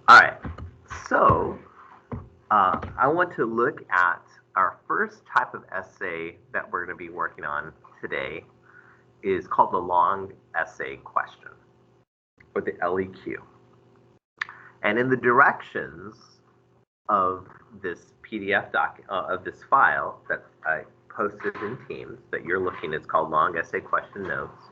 All right, so I want to look at our first type of essay that we're going to be working on today is called the long essay question, or the LEQ. And in the directions of this PDF of this file that I posted in Teams that you're looking, it's called Long Essay Question Notes.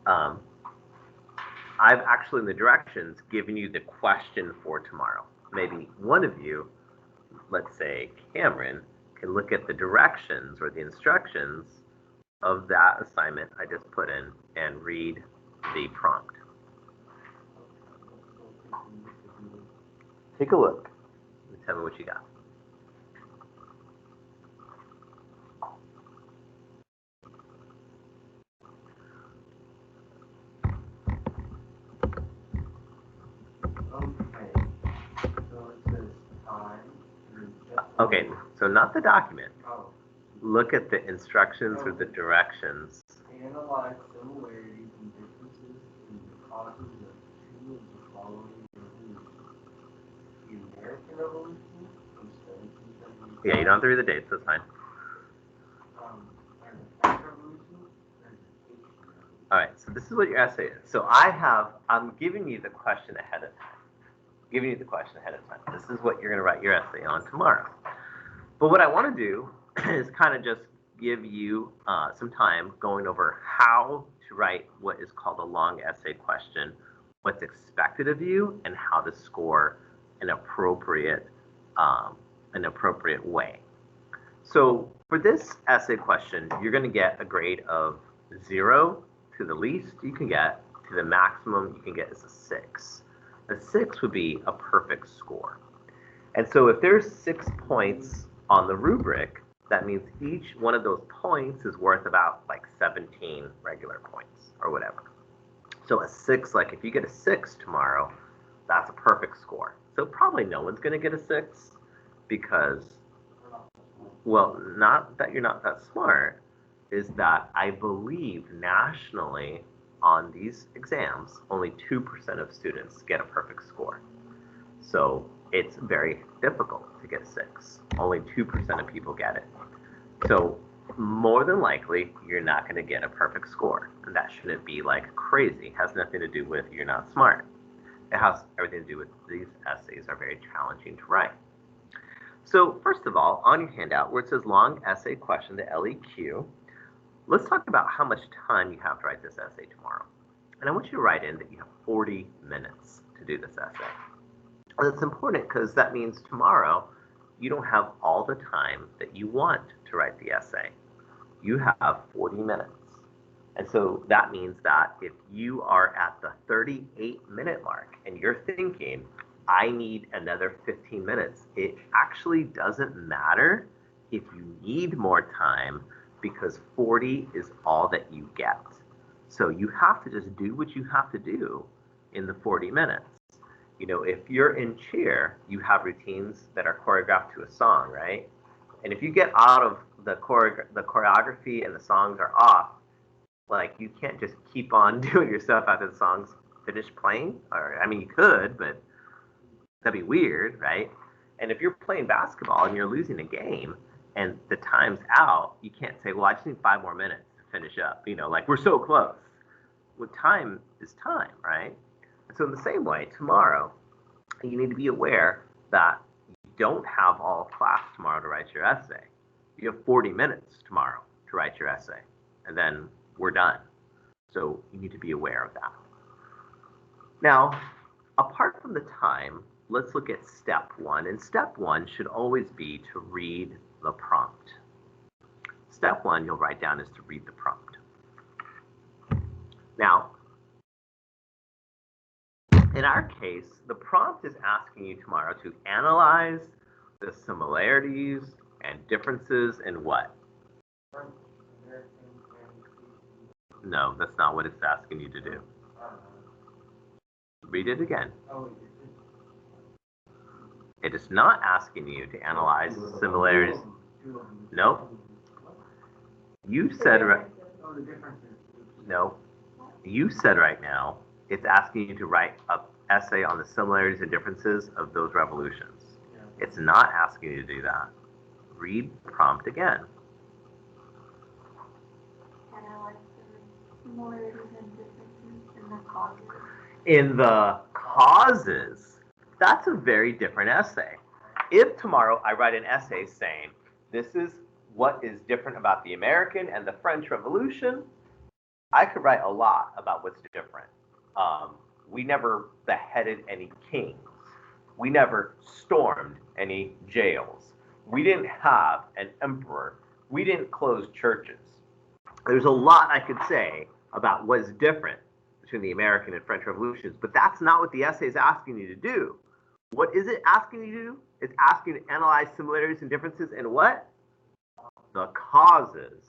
I've actually in the directions given you the question for tomorrow. Maybe one of you, let's say Cameron, can look at the directions or the instructions of that assignment I just put in and read the prompt. Take a look and tell me what you got. Okay, so not the document. Look at the instructions or the directions. Analyze similarities and differences in the causes of two of the following revolutions. The American Revolution from 1775. Yeah, you don't have to read the dates, that's fine. All right, so this is what your essay is. So I'm giving you the question ahead of time. This is what you're going to write your essay on tomorrow. But what I want to do is kind of just give you some time going over how to write what is called a long essay question, what's expected of you, and how to score an appropriate way. So for this essay question, you're going to get a grade of 0 to the least you can get, to the maximum you can get is a 6. A 6 would be a perfect score. And so if there's 6 points on the rubric, that means each one of those points is worth about like 17 regular points or whatever. So a 6, like if you get a 6 tomorrow, that's a perfect score. So probably no one's going to get a 6 because, well, not that you're not that smart, is that I believe nationally on these exams, only 2% of students get a perfect score. So it's very difficult to get a 6. Only 2% of people get it. So more than likely, you're not going to get a perfect score. And that shouldn't be like crazy. It has nothing to do with you're not smart. It has everything to do with these essays are very challenging to write. So first of all, on your handout where it says long essay question, the LEQ, let's talk about how much time you have to write this essay tomorrow. And I want you to write in that you have 40 minutes to do this essay. And it's important because that means tomorrow you don't have all the time that you want to write the essay. You have 40 minutes. And so that means that if you are at the 38-minute mark and you're thinking, I need another 15 minutes, it actually doesn't matter if you need more time because 40 is all that you get. So you have to just do what you have to do in the 40 minutes. You know, if you're in cheer, you have routines that are choreographed to a song, right? And if you get out of the choreography and the songs are off, like you can't just keep on doing your stuff after the songs finish playing. Or I mean, you could, but that'd be weird, right? And if you're playing basketball and you're losing a game and the time's out, you can't say, well, I just need 5 more minutes to finish up. You know, like we're so close. Well, time is time, right? And so in the same way, tomorrow, you need to be aware that you don't have all of class tomorrow to write your essay. You have 40 minutes tomorrow to write your essay, and then we're done. So you need to be aware of that. Now, apart from the time, let's look at step 1. And step 1 should always be to read the prompt. Step 1 you'll write down is to read the prompt. Now, in our case, the prompt is asking you tomorrow to analyze the similarities and differences in what? No, that's not what it's asking you to do. Read it again. It is not asking you to analyze similarities. Nope. You said No. You said right now it's asking you to write an essay on the similarities and differences of those revolutions. Yeah. It's not asking you to do that. Read the prompt again. Analyze the similarities and differences in the causes. In the causes, that's a very different essay. If tomorrow I write an essay saying, this is what is different about the American and the French Revolution, I could write a lot about what's different. We never beheaded any kings. We never stormed any jails. We didn't have an emperor. We didn't close churches. There's a lot I could say about what's different between the American and French revolutions, but that's not what the essay is asking you to do. What is it asking you to do? It's asking you to analyze similarities and differences in what? The causes.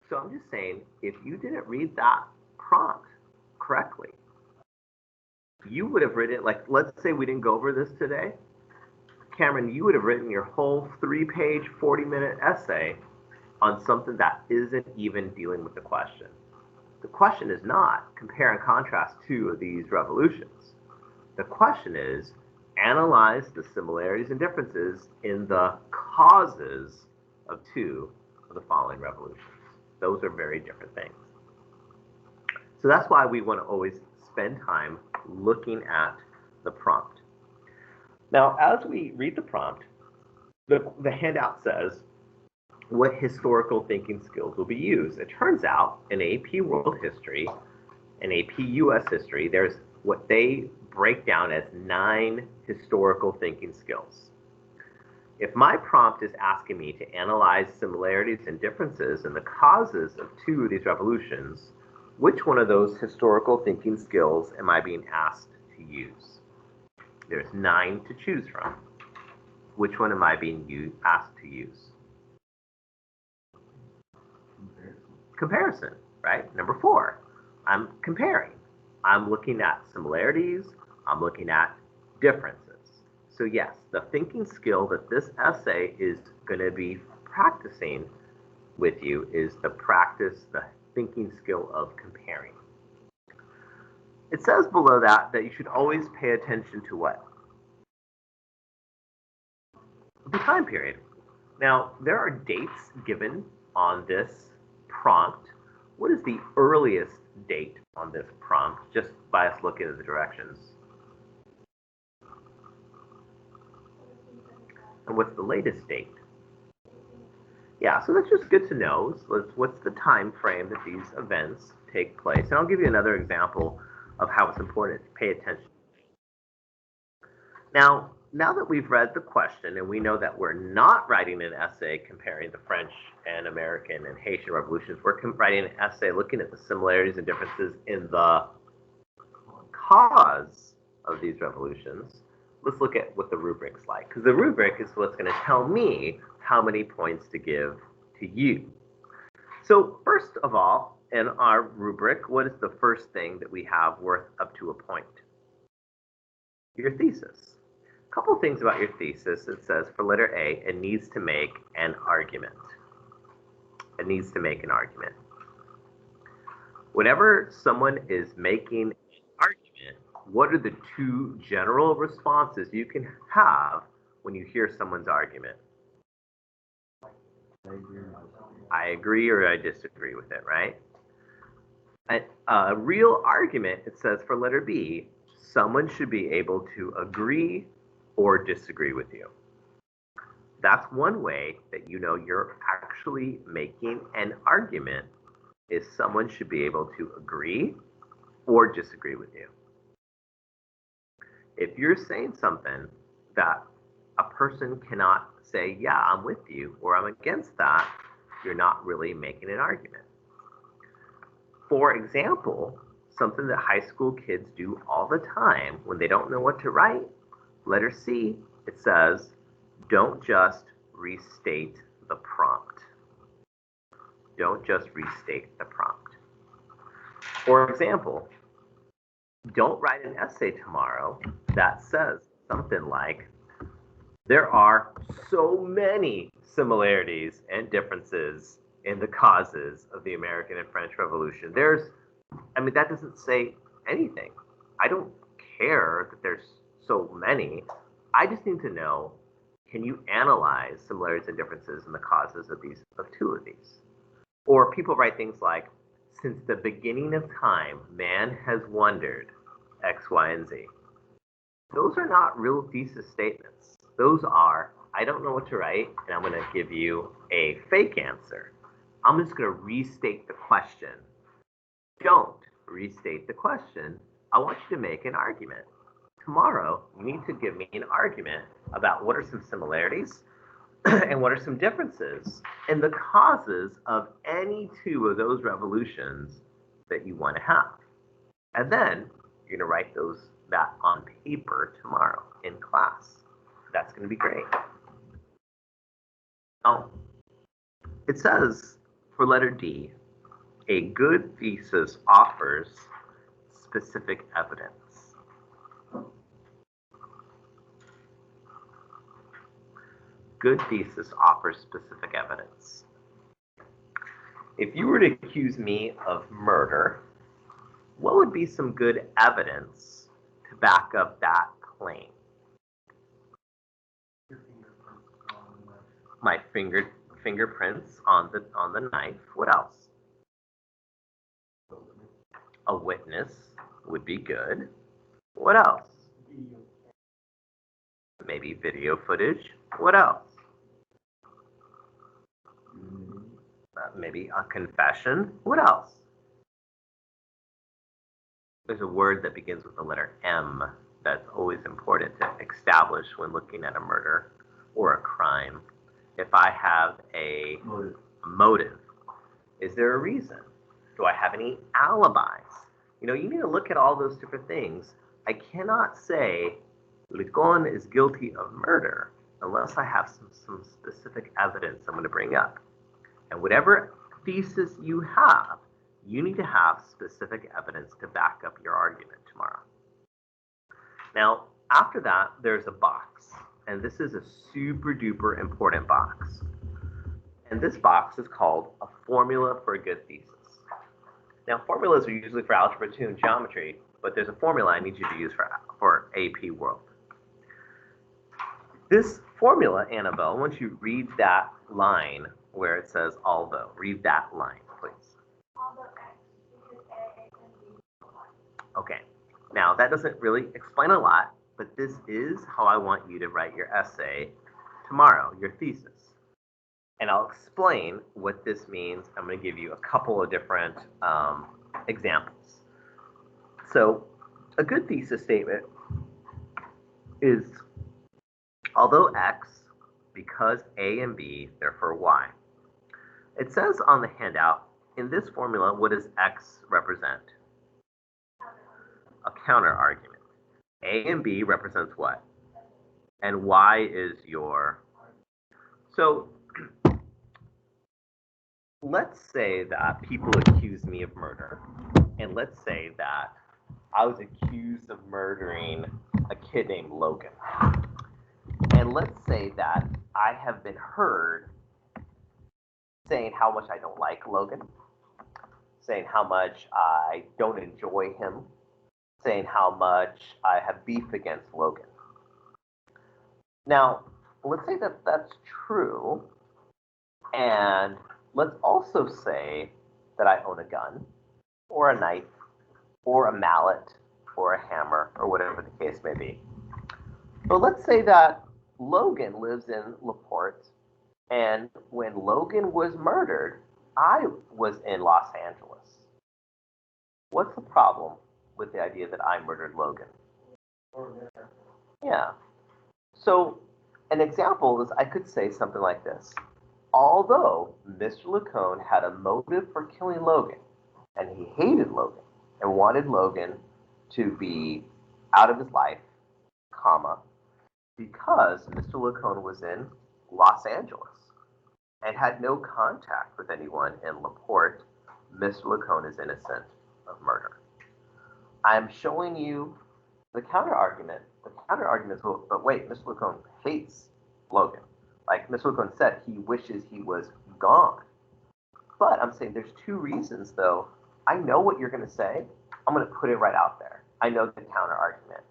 So I'm just saying, if you didn't read that prompt correctly, you would have written, like, let's say we didn't go over this today. Cameron, you would have written your whole 3-page, 40-minute essay on something that isn't even dealing with the question. The question is not compare and contrast two of these revolutions. The question is analyze the similarities and differences in the causes of two of the following revolutions. Those are very different things. So that's why we want to always spend time looking at the prompt. Now, as we read the prompt, the handout says what historical thinking skills will be used. It turns out in AP World History and AP US History, there's what they break down as 9 historical thinking skills. If my prompt is asking me to analyze similarities and differences in the causes of two of these revolutions, which one of those historical thinking skills am I being asked to use? There's 9 to choose from. Which one am I being asked to use? Comparison, right? Number 4, I'm comparing. I'm looking at similarities. I'm looking at differences. So yes, the thinking skill that this essay is going to be practicing with you is the thinking skill of comparing. It says below that you should always pay attention to what? The time period. Now, there are dates given on this prompt. What is the earliest date on this prompt, just by us looking at the directions? And what's the latest date? Yeah, so that's just good to know. So what's the time frame that these events take place? And I'll give you another example of how it's important to pay attention. Now that we've read the question and we know that we're not writing an essay comparing the French and American and Haitian revolutions, we're writing an essay looking at the similarities and differences in the cause of these revolutions. Let's look at what the rubric's like, because the rubric is what's going to tell me how many points to give to you. So first of all, in our rubric, what is the first thing that we have worth up to a point? Your thesis. A couple things about your thesis. It says for letter A, it needs to make an argument. It needs to make an argument. Whenever someone is making an argument, what are the 2 general responses you can have when you hear someone's argument? I agree or I disagree with it, right? A real argument, it says for letter B, someone should be able to agree or disagree with you. That's one way that you know you're actually making an argument, is someone should be able to agree or disagree with you. If you're saying something that a person cannot say, yeah, I'm with you, or I'm against that, you're not really making an argument. For example, something that high school kids do all the time when they don't know what to write, letter C, it says, don't just restate the prompt. Don't just restate the prompt. For example, don't write an essay tomorrow that says something like, there are so many similarities and differences in the causes of the American and French Revolution. That doesn't say anything. I don't care that there's so many. I just need to know, can you analyze similarities and differences in the causes of two of these? Or people write things like, since the beginning of time, man has wondered X, Y, and Z. Those are not real thesis statements. Those are, I don't know what to write, and I'm going to give you a fake answer. I'm just going to restate the question. Don't restate the question. I want you to make an argument. Tomorrow, you need to give me an argument about what are some similarities and what are some differences in the causes of any two of those revolutions that you want to have. And then you're going to write that on paper tomorrow in class. That's going to be great. Now, it says for letter D, a good thesis offers specific evidence. Good thesis offers specific evidence. If you were to accuse me of murder, what would be some good evidence to back up that claim? My fingerprints on the knife. What else? A witness would be good. What else? Maybe video footage. What else? Maybe a confession. What else? There's a word that begins with the letter M that's always important to establish when looking at a murder or a crime. If I have a motive, is there a reason? Do I have any alibis? You need to look at all those different things. I cannot say Licon is guilty of murder unless I have some specific evidence I'm going to bring up. And whatever thesis you have, you need to have specific evidence to back up your argument tomorrow. Now, after that, there's a box. And this is a super duper important box. And this box is called a formula for a good thesis. Now, formulas are usually for Algebra 2 and geometry, but there's a formula I need you to use for AP World. This formula, Annabelle, once you read that line where it says although, read that line, please. Although X equals A and B. Okay, now that doesn't really explain a lot, but this is how I want you to write your essay tomorrow, your thesis. And I'll explain what this means. I'm going to give you a couple of different examples. So a good thesis statement is, although X, because A and B, therefore Y. It says on the handout, in this formula, what does X represent? A counter argument. A and B represents what? And Y is your... So let's say that people accuse me of murder, and let's say that I was accused of murdering a kid named Logan. And let's say that I have been heard saying how much I don't like Logan, saying how much I don't enjoy him, saying how much I have beef against Logan. Now, let's say that that's true, and let's also say that I own a gun, or a knife, or a mallet, or a hammer, or whatever the case may be. But let's say that Logan lives in LaPorte, and when Logan was murdered, I was in Los Angeles. What's the problem with the idea that I murdered Logan? Yeah. So an example is I could say something like this. Although Mr. Licon had a motive for killing Logan, and he hated Logan, and wanted Logan to be out of his life, comma, because Mr. Licon was in Los Angeles and had no contact with anyone in LaPorte, Mr. Licon is innocent of murder. I'm showing you the counter argument. The counter argument is, well, but wait, Mr. Licon hates Logan. Like Mr. Licon said, he wishes he was gone. But I'm saying there's two reasons though. I know what you're going to say. I'm going to put it right out there. I know the counter argument.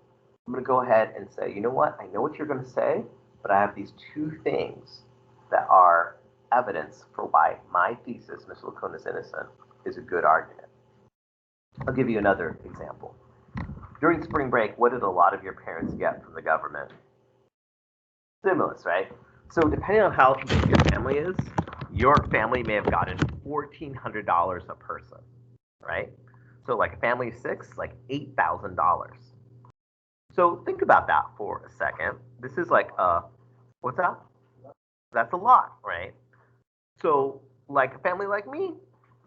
I'm going to go ahead and say, you know what? I know what you're going to say, but I have these two things that are evidence for why my thesis, Mr. LaCone is innocent, is a good argument. I'll give you another example. During spring break, what did a lot of your parents get from the government? Stimulus, right? So depending on how big your family is, your family may have gotten $1,400 a person, right? So like a family of six, like $8,000. So think about that for a second. This is like what's that? That's a lot, right? So like a family like me,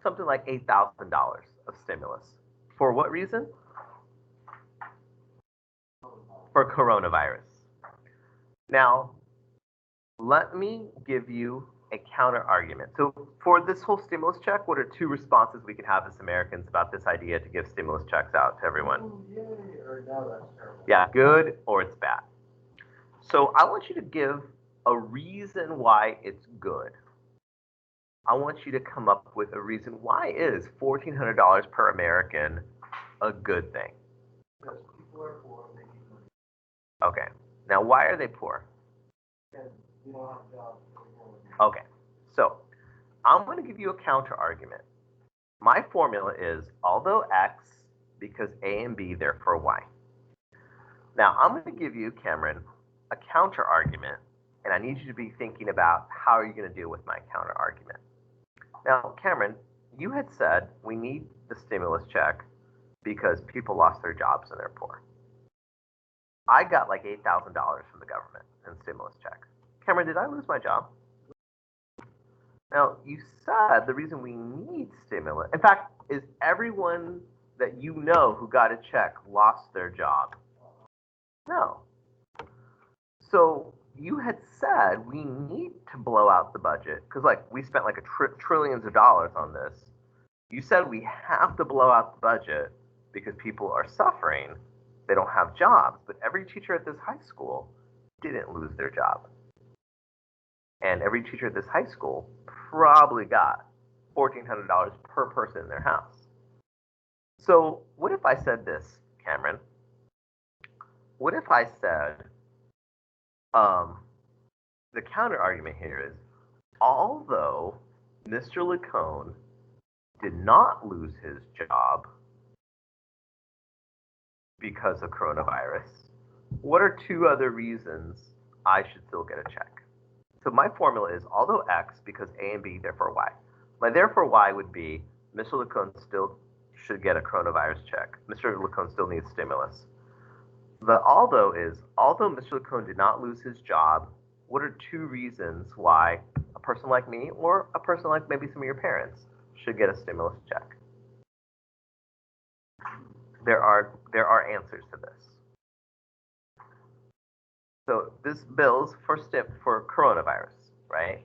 something like $8,000 of stimulus. For what reason? For coronavirus. Now, let me give you a counter argument. So for this whole stimulus check, what are two responses we can have as Americans about this idea to give stimulus checks out to everyone? Oh, yay, or no, that's terrible. Yeah, good or it's bad. So I want you to give a reason why it's good. I want you to come up with a reason why is $1,400 per American a good thing? Because people are poor and they need money. Okay. Now, why are they poor? Because we don't have jobs. Okay. So I'm going to give you a counter argument. My formula is although X, because A and B, therefore Y. Now, I'm going to give you, Cameron, a counter argument, and I need you to be thinking about how are you going to deal with my counter argument. Now, Cameron, you had said we need the stimulus check because people lost their jobs and they're poor. I got like $8,000 from the government in stimulus check. Cameron, did I lose my job? Now, you said the reason we need stimulus, in fact, is everyone that you know who got a check lost their job? No. So you had said we need to blow out the budget because like we spent like trillions of dollars on this. You said we have to blow out the budget because people are suffering. They don't have jobs. But every teacher at this high school didn't lose their job. And every teacher at this high school probably got $1,400 per person in their house. So what if I said this, Cameron? What if I said, the counter argument here is, although Mr. LaCone did not lose his job because of coronavirus, what are two other reasons I should still get a check? So my formula is although X, because A and B, therefore Y. My therefore Y would be Mr. LaCone still should get a coronavirus check. Mr. LaCone still needs stimulus. The although is, although Mr. LaCone did not lose his job, what are two reasons why a person like me or a person like maybe some of your parents should get a stimulus check? There are answers to this. So this bill's for coronavirus, right?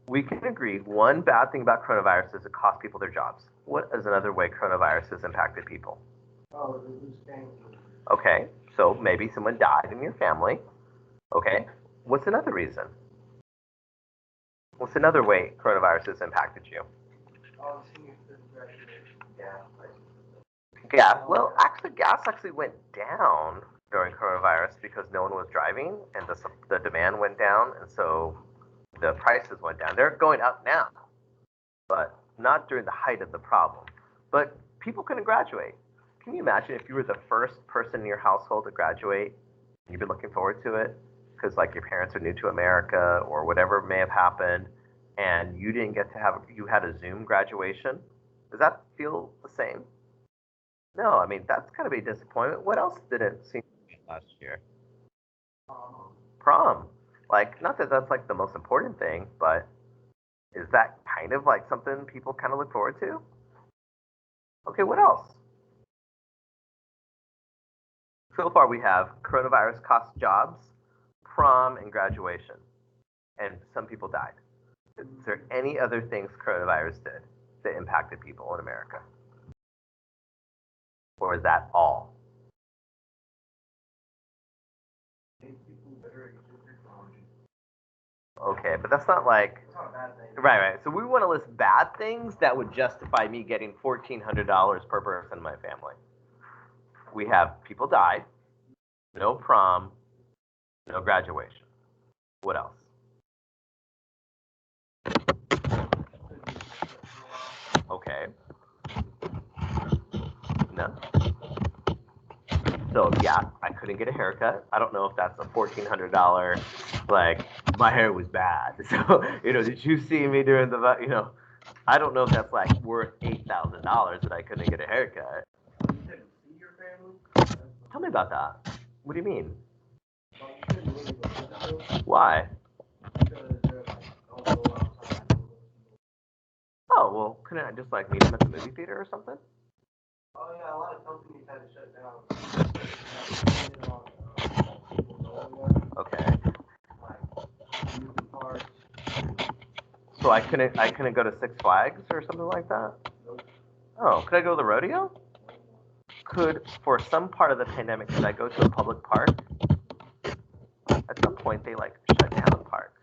We can agree one bad thing about coronavirus is it costs people their jobs. What is another way coronavirus has impacted people? Oh, they lose family. Okay, so maybe someone died in your family. Okay, what's another reason? What's another way coronavirus has impacted you? Oh, senior citizen graduation, gas prices. Gas. Well, actually, gas actually went down during coronavirus because no one was driving and the demand went down, and so the prices went down. They're going up now, but not during the height of the problem. But people couldn't graduate. Can you imagine if you were the first person in your household to graduate and you've been looking forward to it because like your parents are new to America or whatever may have happened and you didn't get to you had a Zoom graduation? Does that feel the same? No, I mean, that's kind of a disappointment. What else didn't seem last year? Prom. Like, not that that's like the most important thing, but is that kind of like something people kind of look forward to? Okay, what else? So far we have coronavirus cost jobs, prom, and graduation. And some people died. Is there any other things coronavirus did that impacted people in America? Or is that all? Make people better at using technology. Okay, but that's not like It's not a bad thing. right. So we want to list bad things that would justify me getting $1,400 per person in my family. We have people died, no prom, no graduation. What else? Okay. No. So yeah, I couldn't get a haircut. I don't know if that's a $1,400. Like my hair was bad. So did you see me during the I don't know if that's like worth $8,000 that I couldn't get a haircut. You couldn't see your family? Tell me about that. What do you mean? Like, you couldn't really go visit them Why? because they're like, don't go outside. Oh well, couldn't I just like meet them at the movie theater or something? Oh yeah, a lot of companies had to shut down. People going there, Okay. like amusement parks. So I couldn't go to Six Flags or something like that? Oh, could I go to the rodeo? For some part of the pandemic, could I go to a public park? At some point, they like shut down parks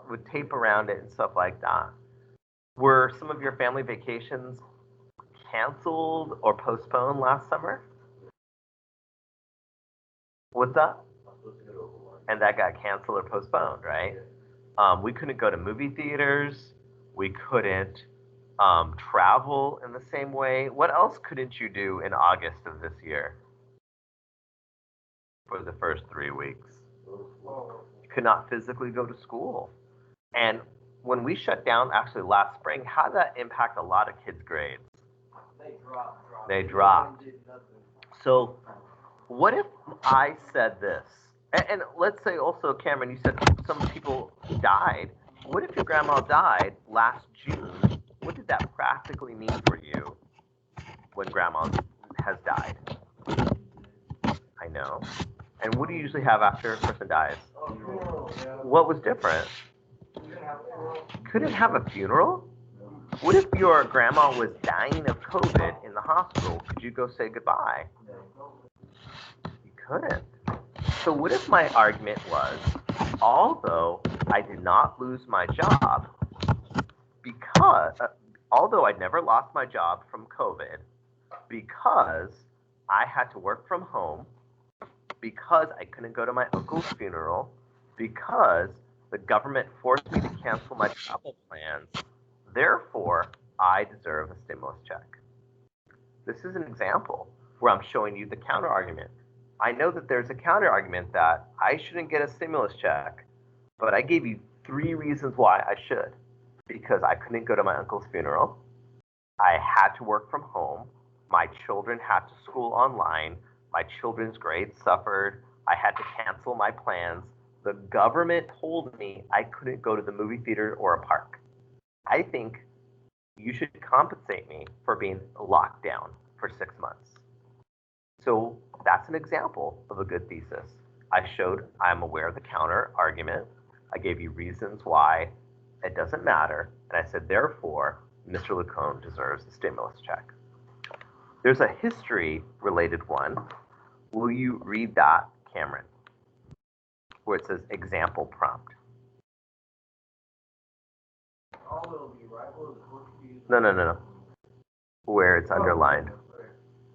with tape around it and stuff like that. Were some of your family vacations canceled or postponed last summer? What's that? And that got canceled or postponed, right? We couldn't go to movie theaters. We couldn't travel in the same way. What else couldn't you do in August of this year for the first 3 weeks? You could not physically go to school. And when we shut down, actually last spring, how did that impact a lot of kids' grades? They dropped. So what if I said this? And let's say also, Cameron, you said some people died. What if your grandma died last June? What did that practically mean for you when grandma has died? I know. And what do you usually have after a person dies? What was different? Couldn't have a funeral? What if your grandma was dying of COVID in the hospital? Could you go say goodbye? You couldn't. So what if my argument was, although I did not lose my job, although I never lost my job from COVID, because I had to work from home, because I couldn't go to my uncle's funeral, because the government forced me to cancel my travel plans, therefore, I deserve a stimulus check. This is an example where I'm showing you the counter argument. I know that there's a counter argument that I shouldn't get a stimulus check, but I gave you 3 reasons why I should. Because I couldn't go to my uncle's funeral, I had to work from home, my children had to school online, my children's grades suffered, I had to cancel my plans, the government told me I couldn't go to the movie theater or a park. I think you should compensate me for being locked down for 6 months. So that's an example of a good thesis. I showed I'm aware of the counter argument. I gave you reasons why it doesn't matter. And I said, therefore, Mr. Lacone deserves a stimulus check. There's a history-related one. Will you read that, Cameron? Where it says example prompt. No. Where it's underlined.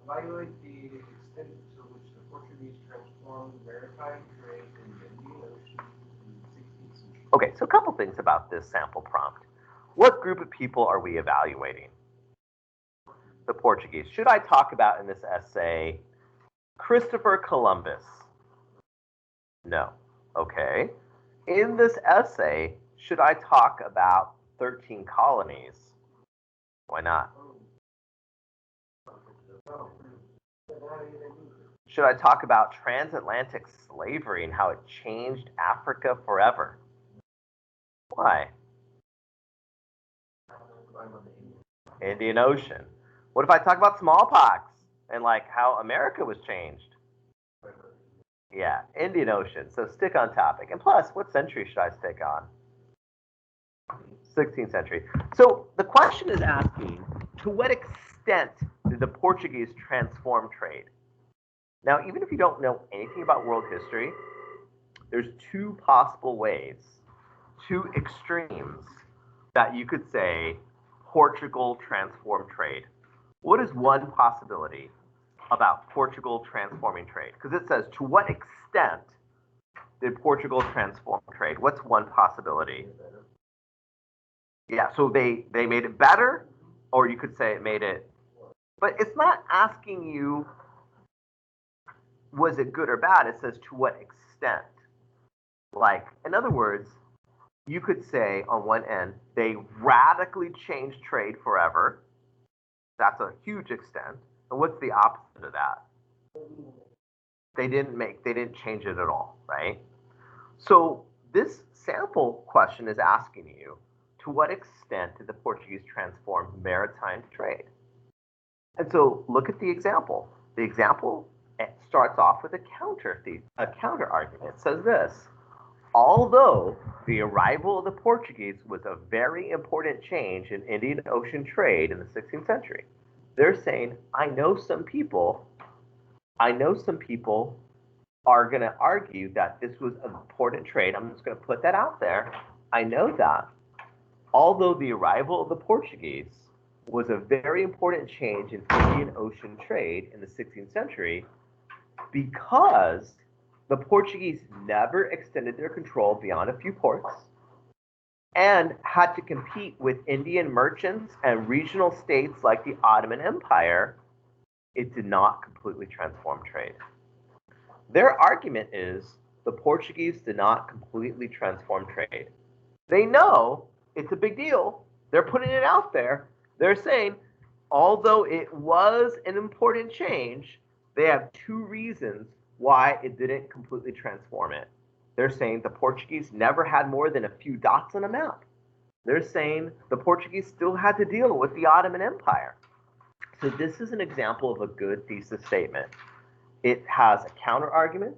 Evaluate the extent to which the Portuguese transformed maritime trade in the Indian Ocean in the 16th century. Okay, so a couple things about this sample prompt. What group of people are we evaluating? The Portuguese. Should I talk about in this essay Christopher Columbus? No. Okay. In this essay, should I talk about 13 colonies? Why not? Should I talk about transatlantic slavery and how it changed Africa forever? Why? Indian Ocean. What if I talk about smallpox and like how America was changed? Yeah, Indian Ocean. So stick on topic. And plus, what century should I stick on? 16th century. So the question is asking, to what extent did the Portuguese transform trade? Now, even if you don't know anything about world history, there's 2 possible ways two extremes that you could say Portugal transformed trade. What is one possibility about Portugal transforming trade? Because it says, to what extent did Portugal transform trade? What's one possibility? Yeah, so they made it better, or you could say it made it, but it's not asking you, was it good or bad? It says, to what extent? Like, in other words, you could say on one end, they radically changed trade forever. That's a huge extent. And what's the opposite of that? They didn't change it at all, right? So this sample question is asking you, to what extent did the Portuguese transform maritime trade? And so look at the example. The example starts off with a counter argument. It says this: although the arrival of the Portuguese was a very important change in Indian Ocean trade in the 16th century, they're saying, I know some people are going to argue that this was an important trade. I'm just going to put that out there. I know that. Although the arrival of the Portuguese was a very important change in Indian Ocean trade in the 16th century, because the Portuguese never extended their control beyond a few ports and had to compete with Indian merchants and regional states like the Ottoman Empire, it did not completely transform trade. Their argument is the Portuguese did not completely transform trade. They know it's a big deal. They're putting it out there. They're saying, although it was an important change, they have two reasons why it didn't completely transform it. They're saying the Portuguese never had more than a few dots on a map. They're saying the Portuguese still had to deal with the Ottoman Empire. So this is an example of a good thesis statement. It has a counter argument,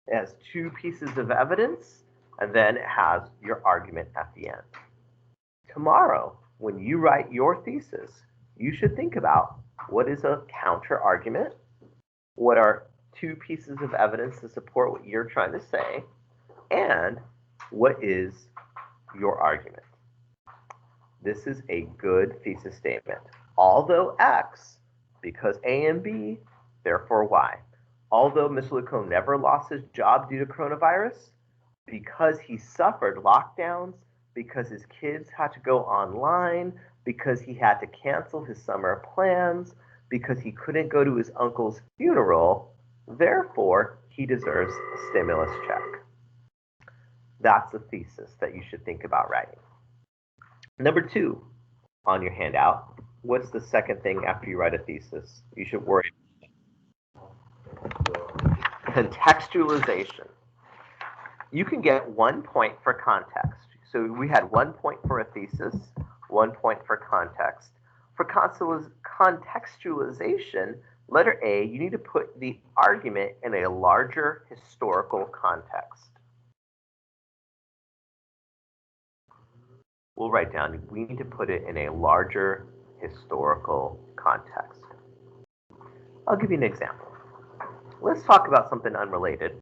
it has two pieces of evidence, and then it has your argument at the end. Tomorrow, when you write your thesis, you should think about what is a counter argument, what are two pieces of evidence to support what you're trying to say, and what is your argument. This is a good thesis statement. Although X, because A and B, therefore Y. Although Mr. Lacombe never lost his job due to coronavirus, because he suffered lockdowns, because his kids had to go online, because he had to cancel his summer plans, because he couldn't go to his uncle's funeral, therefore he deserves a stimulus check. That's a thesis that you should think about writing. Number 2 on your handout, what's the second thing after you write a thesis you should worry about? Contextualization. You can get 1 point for context. So we had 1 point for a thesis, 1 point for context. For contextualization, letter A, you need to put the argument in a larger historical context. We'll write down, we need to put it in a larger historical context. I'll give you an example. Let's talk about something unrelated.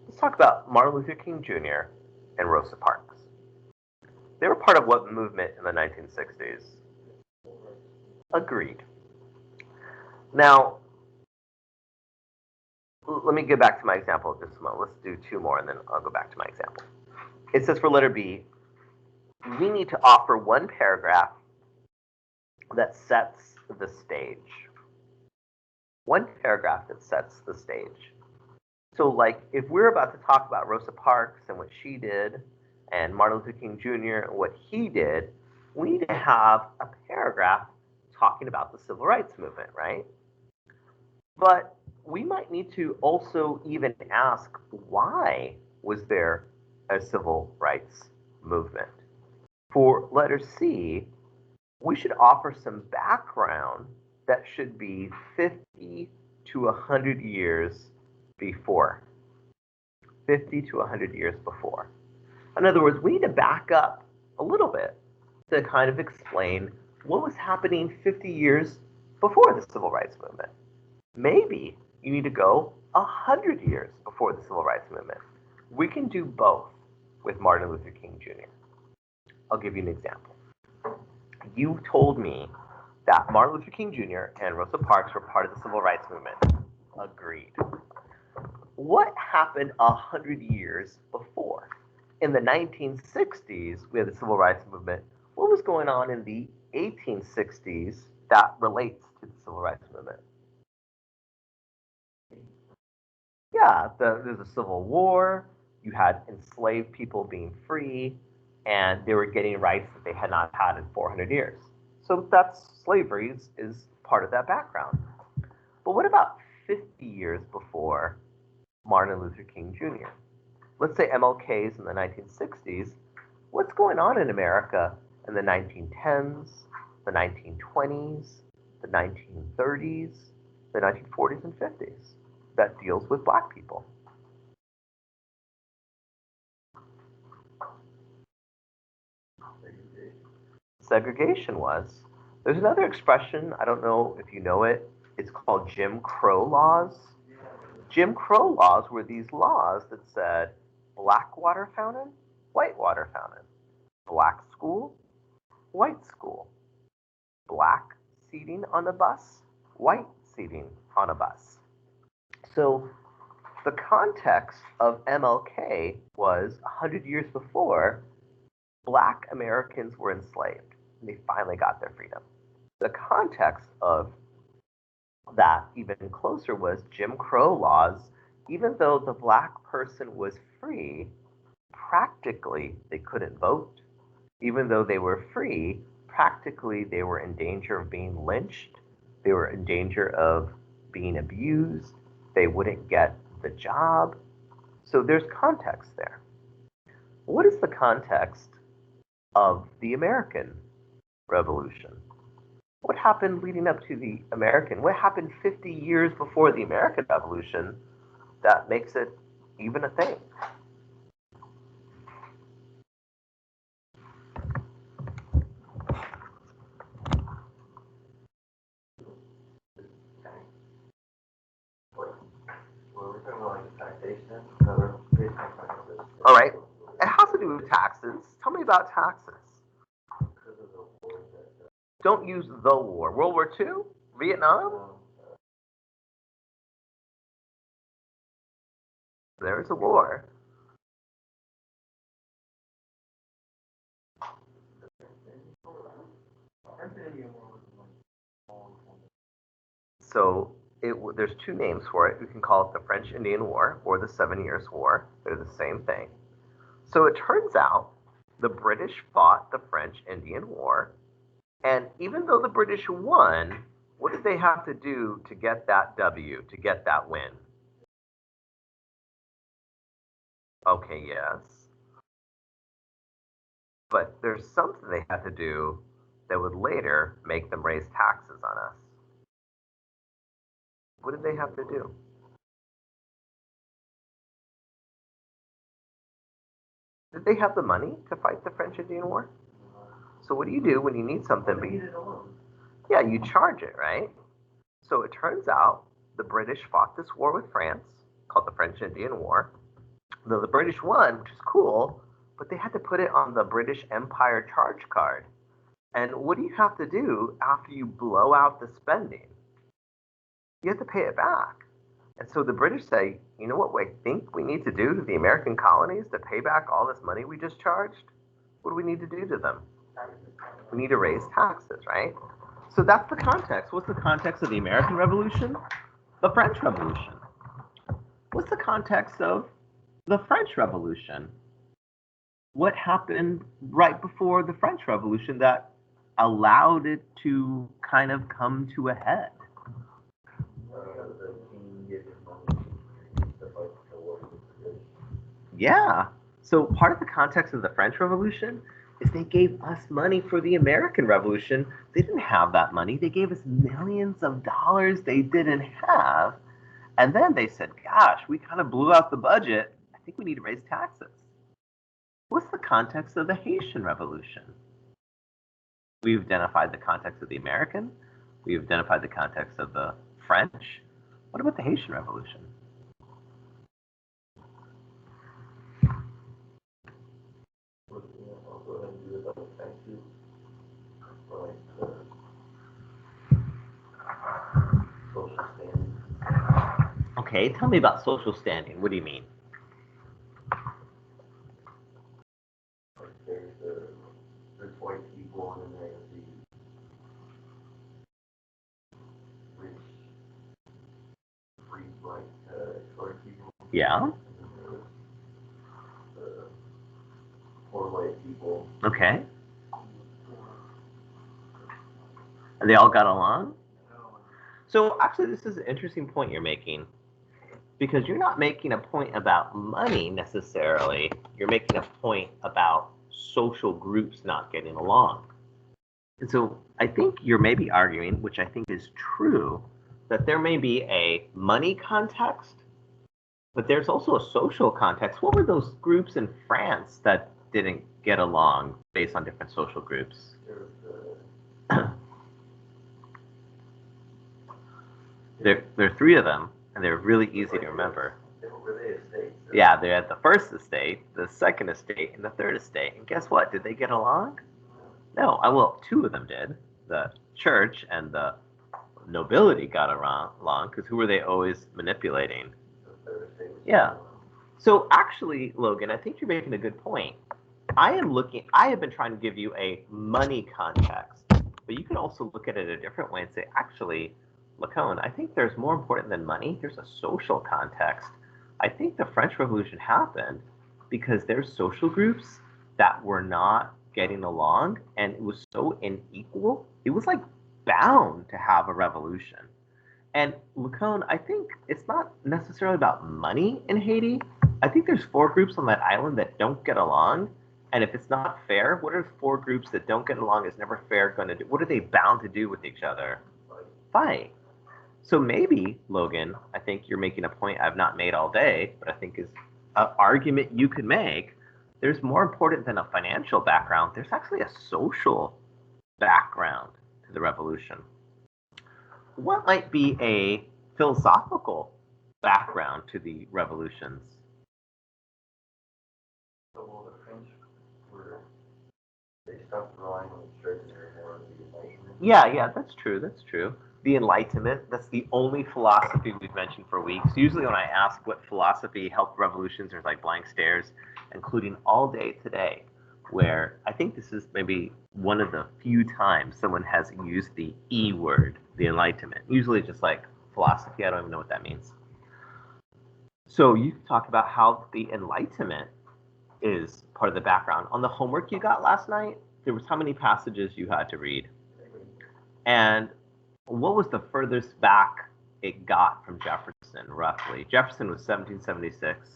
Let's talk about Martin Luther King Jr. and Rosa Parks. They were part of what movement in the 1960s? Agreed. Now, let me get back to my example just a moment. Let's do 2 more and then I'll go back to my example. It says for letter B, we need to offer 1 paragraph that sets the stage. 1 paragraph that sets the stage. So like if we're about to talk about Rosa Parks and what she did and Martin Luther King Jr. and what he did, we need to have a paragraph talking about the civil rights movement, right? But we might need to also even ask, why was there a civil rights movement? For letter C, we should offer some background that should be 50 to 100 years before. 50 to 100 years before. In other words, we need to back up a little bit to kind of explain what was happening 50 years before the civil rights movement. Maybe you need to go 100 years before the civil rights movement. We can do both. with Martin Luther King Jr.? I'll give you an example. You told me that Martin Luther King Jr. and Rosa Parks were part of the civil rights movement. Agreed. What happened 100 years before? In the 1960s, we had the civil rights movement. What was going on in the 1860s that relates to the civil rights movement? Yeah, there's a civil war. You had enslaved people being free, and they were getting rights that they had not had in 400 years. So that's slavery is part of that background. But what about 50 years before Martin Luther King Jr.? Let's say MLK's in the 1960s. What's going on in America in the 1910s, the 1920s, the 1930s, the 1940s and 50s that deals with black people? Segregation was. There's another expression, I don't know if you know it, it's called Jim Crow laws. Jim Crow laws were these laws that said black water fountain, white water fountain, black school, white school, black seating on a bus, white seating on a bus. So the context of MLK was 100 years before, black Americans were enslaved and they finally got their freedom. The context of that even closer was Jim Crow laws. Even though the black person was free, practically they couldn't vote. Even though they were free, practically they were in danger of being lynched. They were in danger of being abused. They wouldn't get the job. So there's context there. What is the context of the American Revolution? What happened leading up to the American? What happened 50 years before the American Revolution that makes it even a thing? All right. It has to do with taxes. Tell me about taxes. Don't use the war. World War II? Vietnam? There's a war. So there's two names for it. You can call it the French Indian War or the 7 Years' War. They're the same thing. So it turns out the British fought the French Indian War. And even though the British won, what did they have to do to get that W, to get that win? Okay, yes. But there's something they had to do that would later make them raise taxes on us. What did they have to do? Did they have the money to fight the French Indian War? So what do you do when you need something? Yeah, you charge it, right? So it turns out the British fought this war with France, called the French Indian War. Though the British won, which is cool, but they had to put it on the British Empire charge card. And what do you have to do after you blow out the spending? You have to pay it back. And so the British say, you know what we think we need to do to the American colonies to pay back all this money we just charged? What do we need to do to them? We need to raise taxes, right? So that's the context. What's the context of the American Revolution? The French Revolution. What's the context of the French Revolution? What happened right before the French Revolution that allowed it to kind of come to a head? Yeah. So part of the context of the French Revolution is they gave us money for the American Revolution. They didn't have that money. They gave us millions of dollars they didn't have. And then they said, gosh, we kind of blew out the budget. I think we need to raise taxes. What's the context of the Haitian Revolution? We've identified the context of the American. We've identified the context of the French. What about the Haitian Revolution? Okay, tell me about social standing. What do you mean? Like there's white people and then there's the rich, free, like colored people. Yeah. And then there's the poor white people. Okay. And they all got along? So actually, this is an interesting point you're making, because you're not making a point about money necessarily. You're making a point about social groups not getting along. And so I think you're maybe arguing, which I think is true, that there may be a money context, but there's also a social context. What were those groups in France that didn't get along based on different social groups? There are three of them, and they're really easy to remember. Were they estates? Yeah, they had the first estate, the second estate, and the third estate. And guess what? Did they get along? No. Well, two of them did. The church and the nobility got along, because who were they always manipulating? Yeah. So actually, Logan, I think you're making a good point. I have been trying to give you a money context, but you can also look at it a different way and say, actually, Lacone, I think there's more important than money. There's a social context. I think the French Revolution happened because there's social groups that were not getting along, and it was so unequal. It was like bound to have a revolution. And Lacone, I think it's not necessarily about money in Haiti. I think there's 4 groups on that island that don't get along. And if it's not fair, what are 4 groups that don't get along is never fair going to do? What are they bound to do with each other? Fight. So maybe, Logan, I think you're making a point I've not made all day, but I think is an argument you could make. There's more important than a financial background. There's actually a social background to the revolution. What might be a philosophical background to the revolutions? So, well, the French they stopped relying on the church and they were more on the Enlightenment. Yeah, that's true. The Enlightenment, that's the only philosophy we've mentioned for weeks. Usually when I ask what philosophy helped revolutions, there's like blank stares, including all day today, where I think this is maybe one of the few times someone has used the E word, the Enlightenment. Usually just like philosophy, I don't even know what that means. So you talk about how the Enlightenment is part of the background. On the homework you got last night, there was how many passages you had to read? And what was the furthest back it got from Jefferson, roughly? Jefferson was 1776.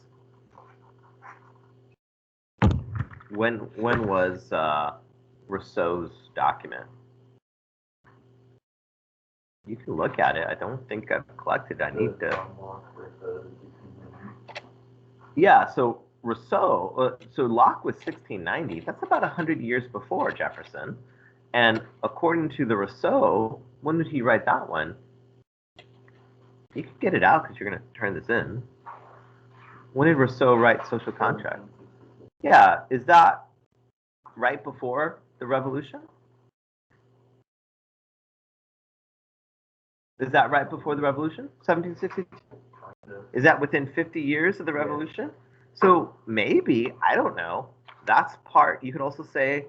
When was Rousseau's document? You can look at it. I don't think I've collected. I need to. Yeah, so Rousseau, so Locke was 1690. That's about 100 years before Jefferson. And according to the Rousseau, when did he write that one? You can get it out because you're going to turn this in. When did Rousseau write Social Contract? Yeah, is that right before the Revolution? Is that right before the Revolution? 1760? Is that within 50 years of the Revolution? So maybe, I don't know. That's part. You could also say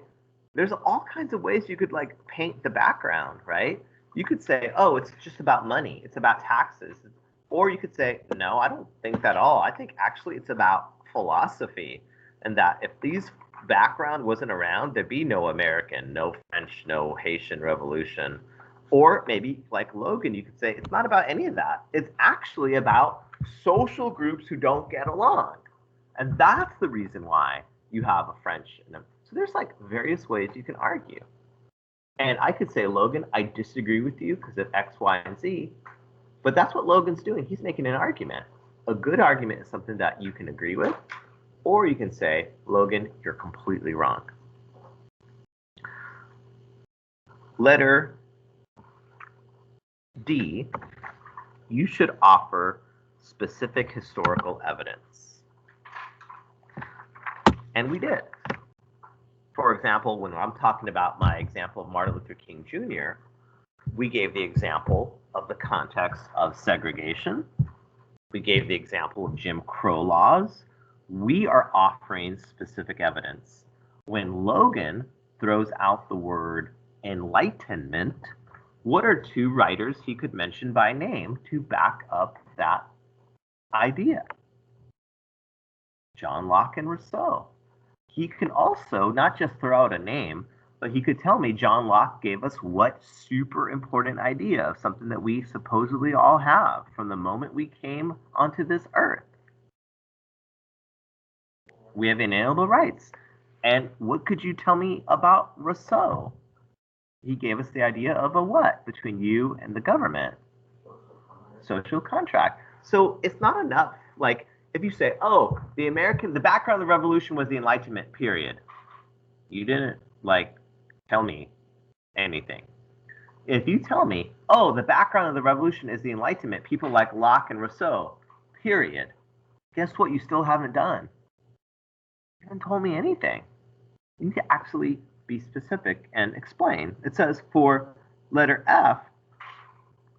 there's all kinds of ways you could like paint the background, right? You could say, oh, it's just about money. It's about taxes. Or you could say, no, I don't think that at all. I think actually it's about philosophy, and that if these background wasn't around, there'd be no American, no French, no Haitian Revolution. Or maybe like Logan, you could say it's not about any of that. It's actually about social groups who don't get along. And that's the reason why you have a French. So there's like various ways you can argue. And I could say, Logan, I disagree with you because of X, Y, and Z. But that's what Logan's doing. He's making an argument. A good argument is something that you can agree with. Or you can say, Logan, you're completely wrong. Letter D, you should offer specific historical evidence. And we did. For example, when I'm talking about my example of Martin Luther King Jr., we gave the example of the context of segregation, We gave the example of Jim Crow laws. We are offering specific evidence. When Logan throws out the word enlightenment, what are two writers he could mention by name to back up that idea? John Locke and Rousseau. He can also not just throw out a name, but he could tell me John Locke gave us what super important idea of something that we supposedly all have from the moment we came onto this earth. We have inalienable rights. And what could you tell me about Rousseau? He gave us the idea of a what between you and the government? Social contract. So it's not enough. Like if you say, oh, the background of the revolution was the Enlightenment, period. You didn't tell me anything. If you tell me, oh, the background of the revolution is the Enlightenment, people like Locke and Rousseau, period. Guess what? You still haven't done. You haven't told me anything. You need to actually be specific and explain. It says for letter F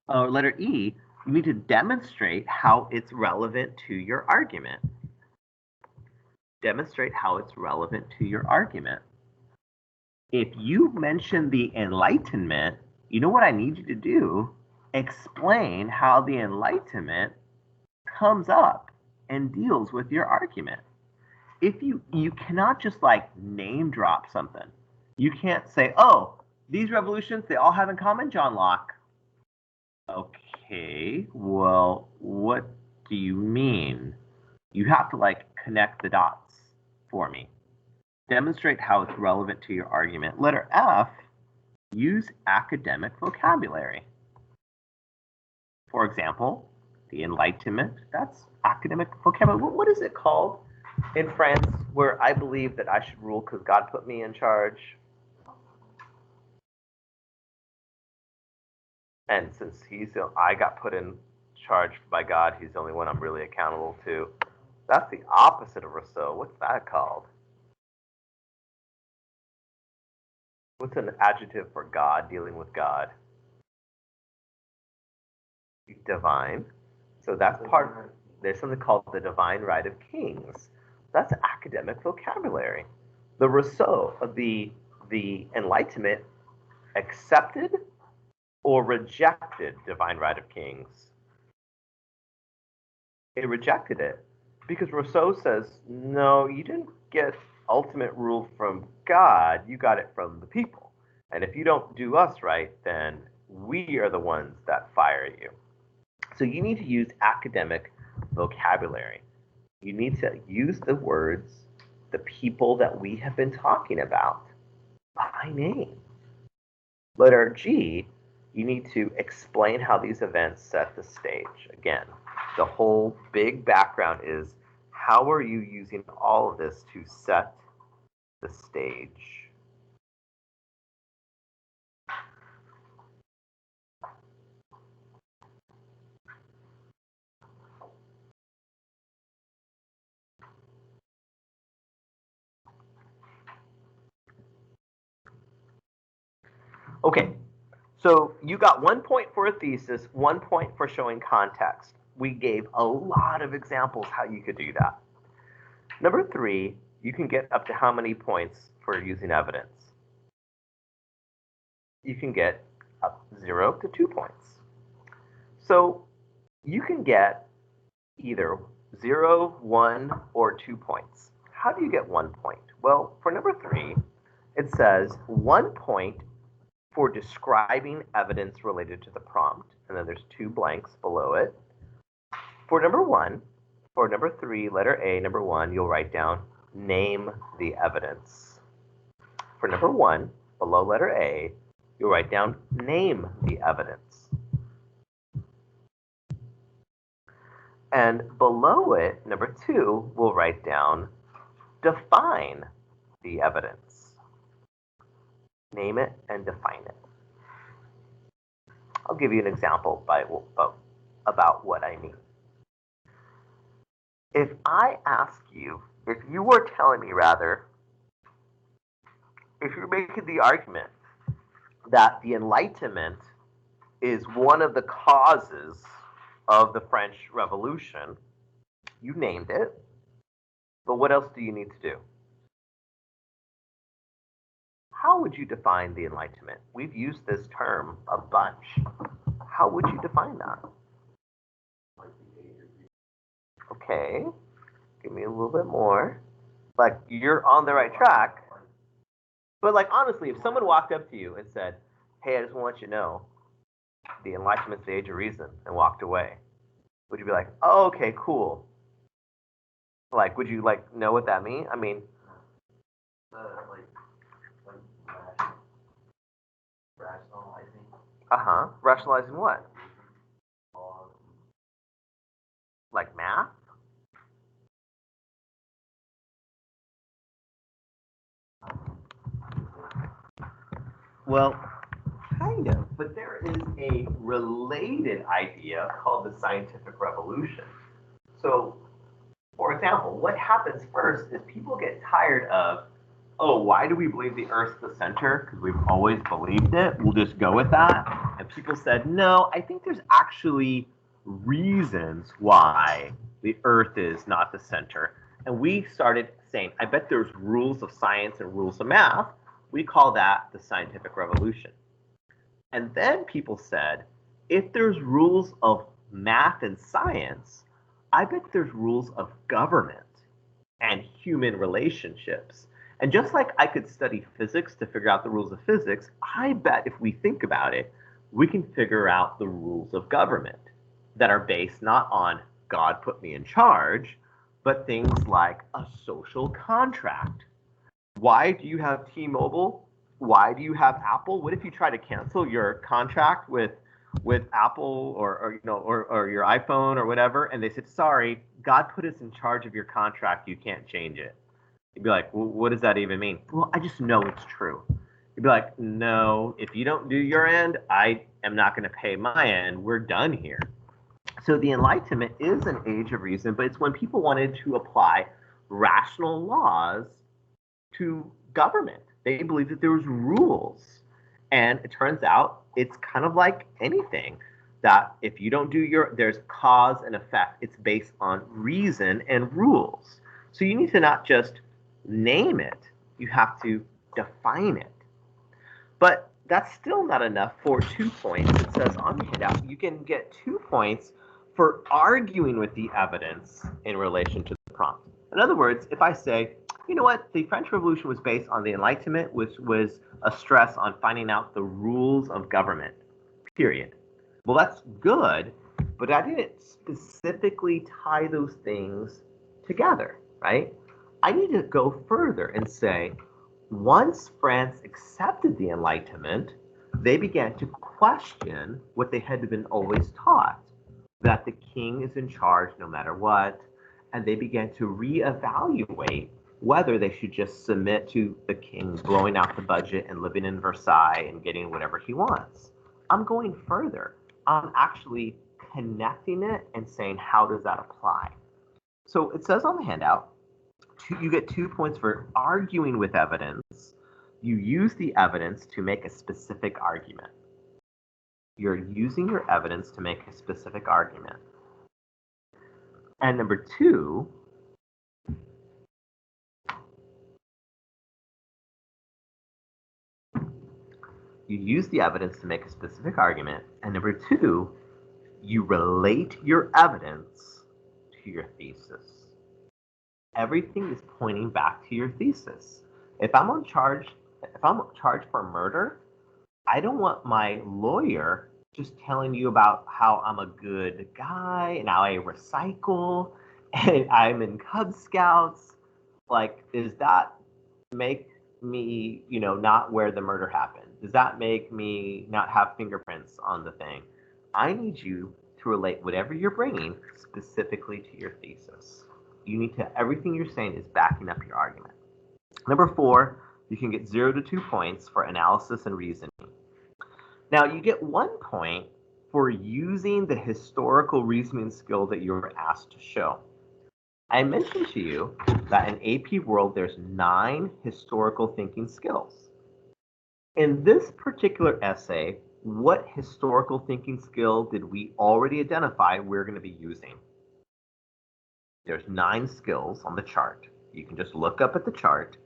or letter E, you need to demonstrate how it's relevant to your argument. Demonstrate how it's relevant to your argument. If you mention the Enlightenment, you know what I need you to do? Explain how the Enlightenment comes up and deals with your argument. If you cannot just name drop something. You can't say, oh, these revolutions, they all have in common John Locke. Okay, well, what do you mean? You have to connect the dots for me. Demonstrate how it's relevant to your argument. Letter F, use academic vocabulary. For example, the Enlightenment, that's academic vocabulary. What is it called in France where I believe that I should rule because God put me in charge? And since I got put in charge by God, he's the only one I'm really accountable to. That's the opposite of Rousseau. What's that called? What's an adjective for God, dealing with God? Divine. So that's there's something called the divine right of kings. That's academic vocabulary. The Rousseau of the Enlightenment accepted or rejected divine right of kings. It rejected it because Rousseau says, no, you didn't get ultimate rule from God, you got it from the people. And if you don't do us right, then we are the ones that fire you. So you need to use academic vocabulary. You need to use the words, the people that we have been talking about by name. Letter G, you need to explain how these events set the stage. Again, the whole big background is how are you using all of this to set the stage? Okay, so you got 1 point for a thesis, 1 point for showing context. We gave a lot of examples how you could do that. Number 3, you can get up to how many points for using evidence? You can get up 0 to 2 points. So you can get either 0, 1, or 2 points. How do you get 1 point? Well, for number 3, it says 1 point for describing evidence related to the prompt, and then there's 2 blanks below it. For number 1, for number 3, letter A, number 1, you'll write down name the evidence. For number 1, below letter A, you'll write down name the evidence. And below it, number 2, we'll write down define the evidence. Name it and define it. I'll give you an example about what I mean. If I ask you, if you were telling me rather, if you're making the argument that the Enlightenment is one of the causes of the French Revolution. You named it, but what else do you need to do? How would you define the Enlightenment? We've used this term a bunch. How would you define that? Okay, give me a little bit more. Like, you're on the right track. But like, honestly, if someone walked up to you and said, hey, I just want to let you know, the Enlightenment's the age of reason, and walked away, would you be like, oh, okay, cool? Like, would you like know what that means? I mean, rationalizing. Rationalizing what? Like math? Well, kind of, but there is a related idea called the scientific revolution. So, for example, what happens first is people get tired of, oh, why do we believe the Earth's the center? Because we've always believed it. We'll just go with that. And people said, no, I think there's actually reasons why the Earth is not the center. And we started saying, I bet there's rules of science and rules of math. We call that the scientific revolution. And then people said, if there's rules of math and science, I bet there's rules of government and human relationships. And just like I could study physics to figure out the rules of physics, I bet if we think about it, we can figure out the rules of government that are based not on God put me in charge, but things like a social contract. Why do you have T-Mobile? Why do you have Apple? What if you try to cancel your contract with Apple or your iPhone or whatever, and they said, sorry, God put us in charge of your contract, you can't change it. You'd be like, well, what does that even mean? Well, I just know it's true. You'd be like, no, if you don't do your end, I am not going to pay my end. We're done here. So the Enlightenment is an age of reason, but it's when people wanted to apply rational laws to government. They believed that there was rules. And it turns out it's kind of like anything, that if you don't do there's cause and effect. It's based on reason and rules. So you need to not just name it, you have to define it. But that's still not enough for 2 points. It says on the handout, you can get 2 points for arguing with the evidence in relation to the prompt. In other words, if I say, you know what, the French Revolution was based on the Enlightenment, which was a stress on finding out the rules of government, period. Well, that's good, but I didn't specifically tie those things together, right? I need to go further and say, once France accepted the Enlightenment, they began to question what they had been always taught, that the king is in charge no matter what, and they began to reevaluate whether they should just submit to the king blowing out the budget and living in Versailles and getting whatever he wants. I'm going further. I'm actually connecting it and saying, how does that apply? So it says on the handout, you get 2 points for arguing with evidence. You use the evidence to make a specific argument. You're using your evidence to make a specific argument. And number 2, you use the evidence to make a specific argument. And number 2, you relate your evidence to your thesis. Everything is pointing back to your thesis. If I'm charged for murder, I don't want my lawyer just telling you about how I'm a good guy and how I recycle and I'm in Cub Scouts. Like, does that make me, not where the murder happened? Does that make me not have fingerprints on the thing? I need you to relate whatever you're bringing specifically to your thesis. You need to, everything you're saying is backing up your argument. Number 4, you can get 0 to 2 points for analysis and reasoning. Now, you get 1 point for using the historical reasoning skill that you were asked to show. I mentioned to you that in AP World, there's 9 historical thinking skills. In this particular essay, what historical thinking skill did we already identify we're going to be using? There's 9 skills on the chart. You can just look up at the chart.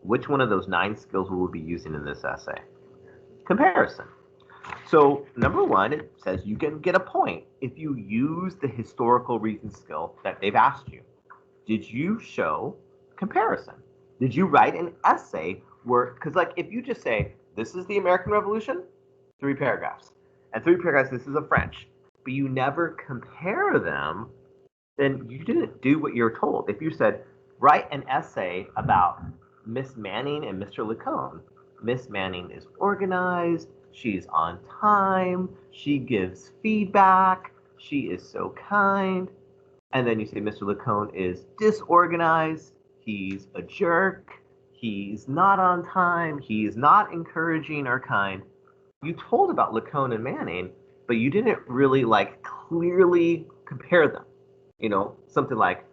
Which one of those 9 skills will we be using in this essay? Comparison. So number 1, it says you can get a point if you use the historical reason skill that they've asked you. Did you show comparison? Did you write an essay where, because like if you just say, this is the American Revolution, 3 paragraphs, and 3 paragraphs, this is a French, but you never compare them, then you didn't do what you're told. If you said, write an essay about Miss Manning and Mr. Lacone, Miss Manning is organized, she's on time, she gives feedback, she is so kind, and then you say Mr. Lacone is disorganized, he's a jerk, he's not on time, he's not encouraging or kind. You told about Lacone and Manning, but you didn't really like clearly compare them. You know, something like,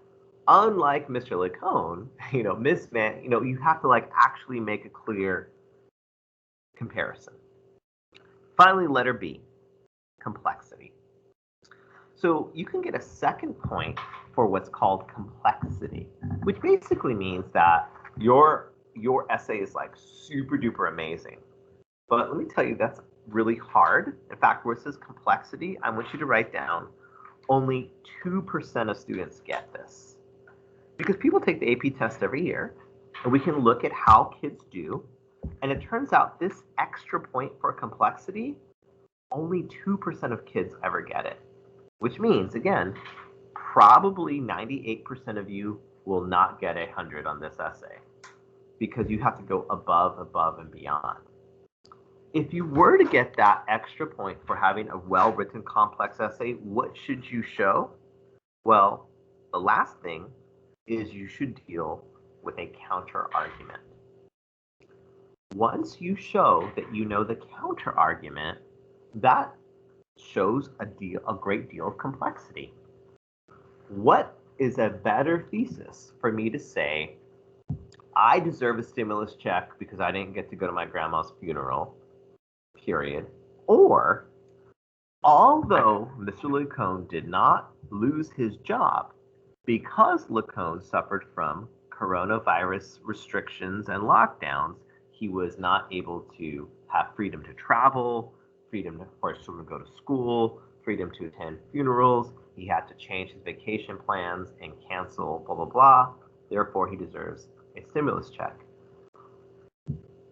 unlike Mr. Lacone, you know, Miss Man, you know, you have to like actually make a clear comparison. Finally, letter B, complexity. So you can get a second point for what's called complexity, which basically means that your essay is like super duper amazing. But let me tell you, that's really hard. In fact, where it says complexity, I want you to write down only 2% of students get this. Because people take the AP test every year, and we can look at how kids do, and it turns out this extra point for complexity, only 2% of kids ever get it. Which means, again, probably 98% of you will not get 100 on this essay, because you have to go above, and beyond. If you were to get that extra point for having a well-written complex essay, what should you show? Well, the last thing is you should deal with a counter argument. Once you show that you know the counter argument, that shows a great deal of complexity. What is a better thesis for me to say, I deserve a stimulus check because I didn't get to go to my grandma's funeral, period. Or, although Mr. Lacone did not lose his job because Lacone suffered from coronavirus restrictions and lockdowns, he was not able to have freedom to travel, freedom for his children to go to school, freedom to attend funerals. He had to change his vacation plans and cancel blah, blah, blah. Therefore, he deserves a stimulus check.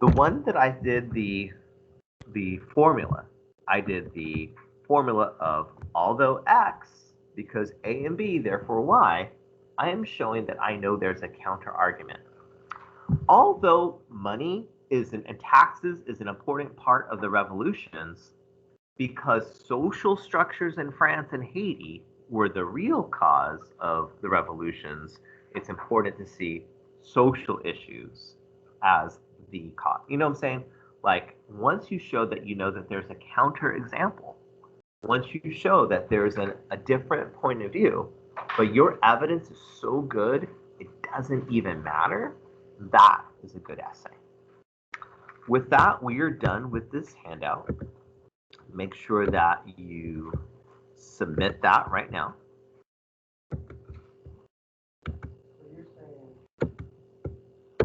The one that I did the formula, I did the formula of although X, because A and B, therefore Y, I am showing that I know there's a counter argument. Although money and taxes is an important part of the revolutions, because social structures in France and Haiti were the real cause of the revolutions, it's important to see social issues as the cause. You know what I'm saying? Like, once you show that you know that there's a counter example, once you show that there's a different point of view, but your evidence is so good, it doesn't even matter, that is a good essay. With that, we are done with this handout. Make sure that you submit that right now.